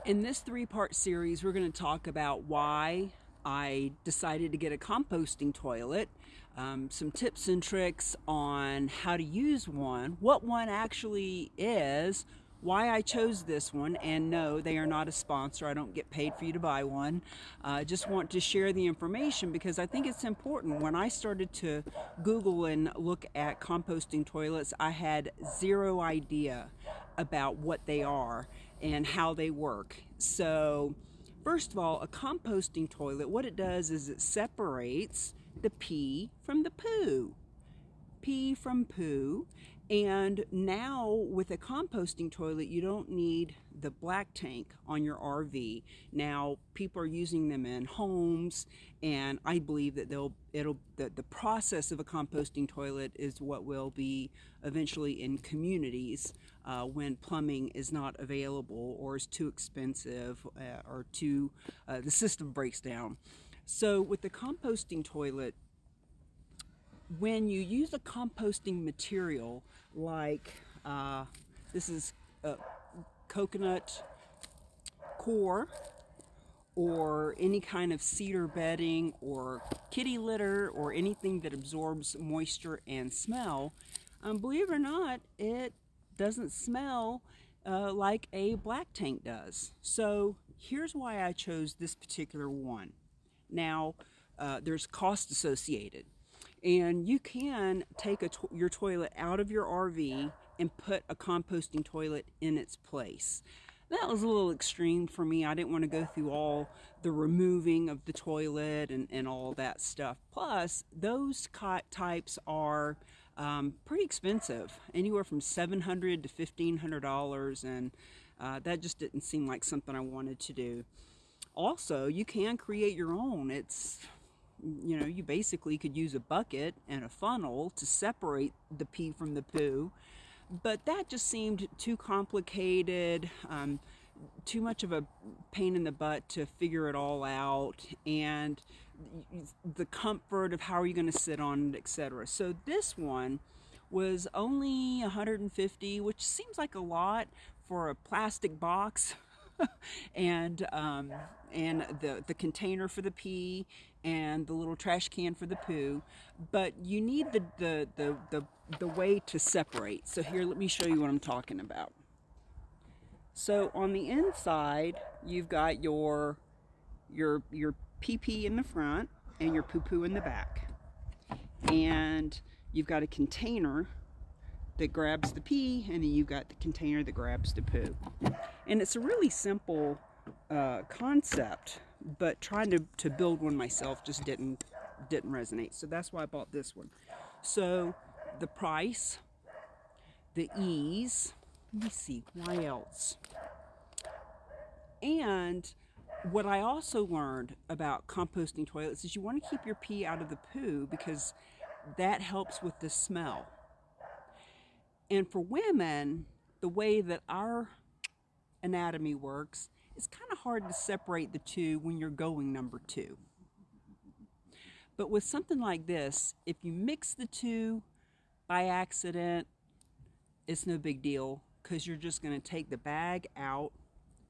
In this three-part series, we're going to talk about why I decided to get a composting toilet, some tips and tricks on how to use one, what one actually is, why I chose this one, and no, they are not a sponsor. I don't get paid for you to buy one. I just want to share the information because I think it's important. When I started to Google and look at composting toilets, I had zero idea about what they are and how they work. So, first of all, a composting toilet, what it does is it separates the pee from the poo. Pee from poo. And now with a composting toilet, you don't need the black tank on your RV. Now people are using them in homes, and I believe that the process of a composting toilet is what will be eventually in communities when plumbing is not available or is too expensive or the system breaks down. So with the composting toilet, when you use a composting material like this is coconut core or any kind of cedar bedding or kitty litter or anything that absorbs moisture and smell, believe it or not, it doesn't smell like a black tank does. So here's why I chose this particular one. Now, there's cost associated. And you can take your toilet out of your RV and put a composting toilet in its place. That was a little extreme for me. I didn't want to go through all the removing of the toilet and all that stuff. Plus, those types are pretty expensive, anywhere from $700 to $1,500, and that just didn't seem like something I wanted to do. Also, you can create your own. You basically could use a bucket and a funnel to separate the pee from the poo, but that just seemed too complicated, too much of a pain in the butt to figure it all out, and the comfort of how are you going to sit on it, etc. So this one was only $150, which seems like a lot for a plastic box. and the container for the pee and the little trash can for the poo, but you need the way to separate. So here, let me show you what I'm talking about. So on the inside, you've got your pee pee in the front and your poo poo in the back, and you've got a container that grabs the pee, and then you've got the container that grabs the poo. And it's a really simple concept, but trying to build one myself just didn't resonate. So that's why I bought this one. So the price, the ease, let me see, why else? And what I also learned about composting toilets is you want to keep your pee out of the poo because that helps with the smell. And for women, the way that our anatomy works, it's kind of hard to separate the two when you're going number two. But with something like this, if you mix the two by accident, it's no big deal because you're just going to take the bag out,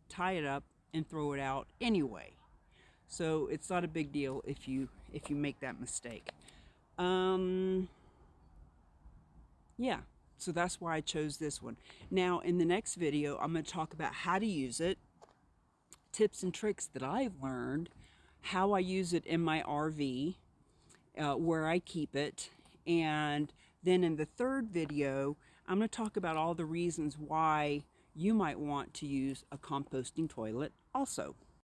tie it up, and throw it out anyway. So it's not a big deal if you make that mistake. Yeah. So that's why I chose this one. Now, in the next video, I'm going to talk about how to use it, tips and tricks that I've learned, how I use it in my RV, where I keep it, and then in the third video, I'm going to talk about all the reasons why you might want to use a composting toilet also.